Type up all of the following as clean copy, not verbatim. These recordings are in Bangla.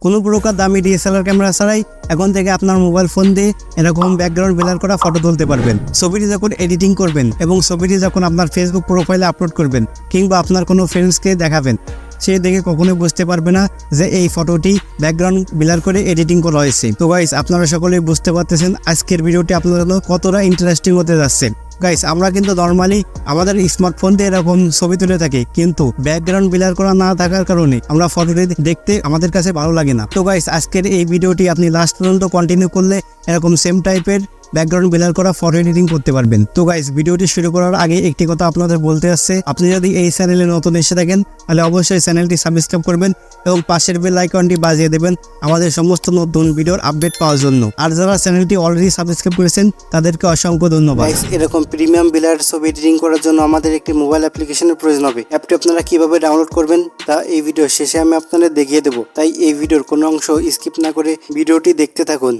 কোনো প্রকার দামি ডিএসএলআর ক্যামেরা ছাড়াই এখন থেকে আপনার মোবাইল ফোন দিয়ে এরকম ব্যাকগ্রাউন্ড ব্লার করা ফটো তুলতে পারবেন। ছবিটি যখন এডিটিং করবেন এবং ছবিটি যখন আপনার ফেসবুক প্রোফাইলে আপলোড করবেন কিংবা আপনার কোনো ফ্রেন্ডসকে দেখাবেন, সে দেখে কখনোই বুঝতে পারবে না যে এই ফটোটি ব্যাকগ্রাউন্ড ব্লার করে এডিটিং করা হয়েছে। তো গাইস, আপনারা সকলেই বুঝতে পারতেছেন আজকের ভিডিওটি আপনাদের জন্য কতটা ইন্টারেস্টিং হতে যাচ্ছে। গাইস, আমরা কিন্তু নর্মালি আমাদের স্মার্টফোন দিয়ে এরকম ছবি তুলে থাকি, কিন্তু ব্যাকগ্রাউন্ড ব্লার করা না থাকার কারণে আমরা ফটোটি দেখতে আমাদের কাছে ভালো লাগে না। তো গাইস, আজকের এই ভিডিওটি আপনি লাস্ট পর্যন্ত কন্টিনিউ করলে এরকম সেম টাইপের ব্যাকগ্রাউন্ড ব্লার করা ফটো এডিটিং করতে পারবেন। তো গাইস, ভিডিওটি শুরু করার আগে একটি কথা আপনাদের বলতে আসছে, আপনি যদি এই চ্যানেলে নতুন এসে থাকেন তাহলে অবশ্যই চ্যানেলটি সাবস্ক্রাইব করবেন এবং পাশের বেল আইকনটি বাজিয়ে দেবেন আমাদের সমস্ত নতুন ভিডিওর আপডেট পাওয়ার জন্য। আর যারা চ্যানেলটি অলরেডি সাবস্ক্রাইব করেছেন তাদেরকে অসংখ্য ধন্যবাদ। এরকম প্রিমিয়াম ব্লার ছবি এডিটিং করার জন্য আমাদের একটি মোবাইল অ্যাপ্লিকেশনের প্রয়োজন হবে। অ্যাপটি আপনারা কিভাবে ডাউনলোড করবেন তা এই ভিডিও শেষে আমি আপনাদের দেখিয়ে দেবো, তাই এই ভিডিওর কোনো অংশ স্কিপ না করে ভিডিওটি দেখতে থাকুন।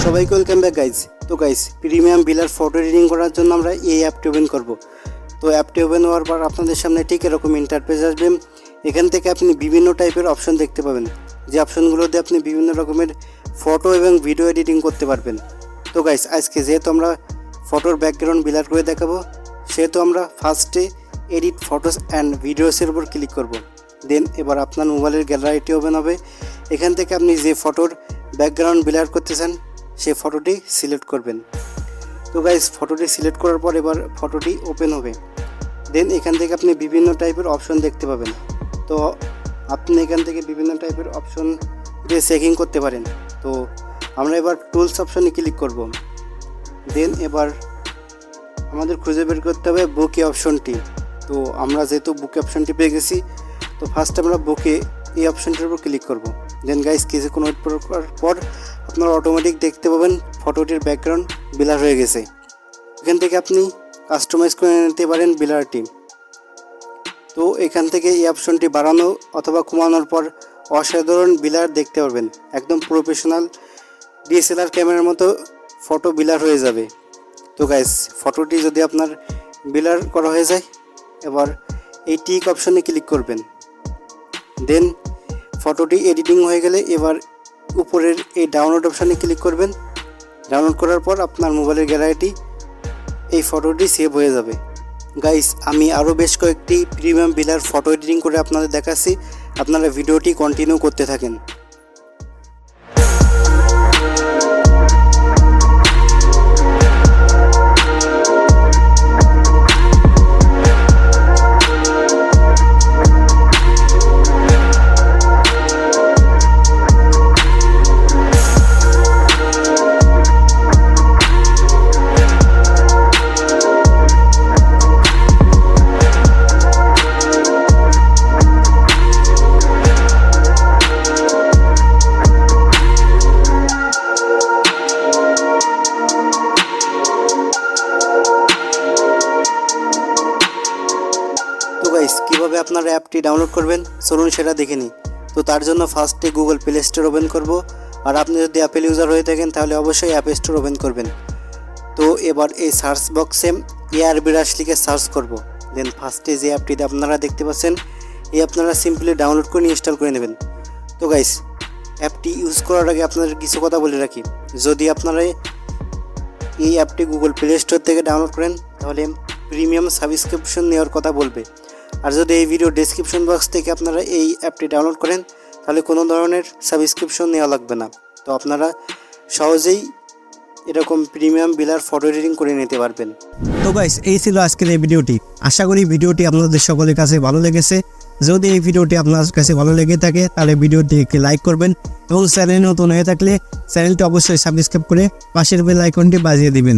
সবাইকে ওয়েলকাম ব্যাক গাইজ। তো guys, premium blur photo editing করার জন্য আমরা এই অ্যাপটি ওপেন করব। তো অ্যাপটি ওপেন হওয়ার পর আপনাদের সামনে ঠিক এরকম ইন্টারফেস আসবে। এখান থেকে আপনি বিভিন্ন টাইপের অপশন দেখতে পাবেন, যে অপশনগুলো দিয়ে আপনি বিভিন্ন রকমের ফটো এবং ভিডিও এডিটিং করতে পারবেন। তো গাইজ, আজকে যেহেতু আমরা ফটোর ব্যাকগ্রাউন্ড ব্লার করে দেখাবো, সেহেতু আমরা ফার্স্টে এডিট ফটোস অ্যান্ড ভিডিওসের উপর ক্লিক করব। দেন এবার আপনার মোবাইলের গ্যালারিটি ওপেন হবে। এখান থেকে আপনি যে ফটোর ব্যাকগ্রাউন্ড ব্লার করতে চান সেই ফটোটি সিলেক্ট করবেন। তো গাইজ, ফটোটি সিলেক্ট করার পর এবার ফটোটি ওপেন হবে। দেন এখান থেকে আপনি বিভিন্ন টাইপের অপশন দেখতে পাবেন। তো আপনি এখান থেকে বিভিন্ন টাইপের অপশন দিয়ে চেকিং করতে পারেন। তো আমরা এবার টুলস অপশনে ক্লিক করব। দেন এবার আমাদের খুঁজে বের করতে হবে বুকে অপশনটি। তো আমরা যেহেতু বুকে অপশনটি পেয়ে গেছি, তো ফার্স্ট আমরা বুকে এই অপশনটির উপর ক্লিক করব। দেন গাইজ, কিছুক্ষণ ওয়েট করার পর আপনারা অটোমেটিক দেখতে পাবেন ফটোটির ব্যাকগ্রাউন্ড ব্লার হয়ে গেছে। এখান থেকে আপনি কাস্টমাইজ করে নিতে পারেন ব্লারটি। তো এখান থেকে এই অপশনটি বাড়ানো অথবা কমানোর পর অসাধারণ ব্লার দেখতে পারবেন। একদম প্রফেশনাল ডিএসএলআর ক্যামেরার মতো ফটো ব্লার হয়ে যাবে। তো গাইজ, ফটোটি যদি আপনার ব্লার করা হয়ে যায়, এবার এই টিক অপশনে ক্লিক করবেন। দেন ফটোটি এডিটিং হয়ে গেলে এবার উপরের এই ডাউনলোড অপশানে ক্লিক করবেন। ডাউনলোড করার পর আপনার মোবাইলের গ্যালারিটি এই ফটোটি সেভ হয়ে যাবে। গাইস, আমি আরও বেশ কয়েকটি প্রিমিয়াম ব্লার ফটো এডিটিং করে আপনাদের দেখাচ্ছি, আপনারা ভিডিওটি কন্টিনিউ করতে থাকেন। তো গাইস, কীভাবে আপনারা অ্যাপটি ডাউনলোড করবেন চলুন সেটা দেখে নিই। তো তার জন্য ফার্স্টে গুগল প্লে স্টোর ওপেন করব। আর আপনি যদি অ্যাপেল ইউজার হয়ে থাকেন তাহলে অবশ্যই অ্যাপ স্টোর ওপেন করবেন। তো এবার এই সার্চ বক্সে এয়ার ব্রাশ লিখে সার্চ করব। দেন ফার্স্টে যে অ্যাপটিতে আপনারা দেখতে পাচ্ছেন, এই আপনারা সিম্পলি ডাউনলোড করে ইনস্টল করে নেবেন। তো গাইস, অ্যাপটি ইউজ করার আগে আপনাদের কিছু কথা বলে রাখি। যদি আপনারা এই অ্যাপটি গুগল প্লে স্টোর থেকে ডাউনলোড করেন তাহলে প্রিমিয়াম সাবস্ক্রিপশন নেওয়ার কথা বলবে। আর যদি এই ভিডিও ডেসক্রিপশন বক্স থেকে আপনারা এই অ্যাপটি ডাউনলোড করেন তাহলে কোনো ধরনের সাবস্ক্রিপশন নেওয়া লাগবে না। তো আপনারা সহজেই এরকম প্রিমিয়াম ব্লার ফটো এডিটিং করে নিতে পারবেন। তো গাইস, এই ছিল আজকের এই ভিডিওটি। আশা করি ভিডিওটি আপনাদের সকলের কাছে ভালো লেগেছে। যদি এই ভিডিওটি আপনার কাছে ভালো লেগে থাকে তাহলে ভিডিওটি একটি লাইক করবেন এবং চ্যানেল নতুন হয়ে থাকলে চ্যানেলটি অবশ্যই সাবস্ক্রাইব করে পাশের বেল আইকনটি বাজিয়ে দিবেন।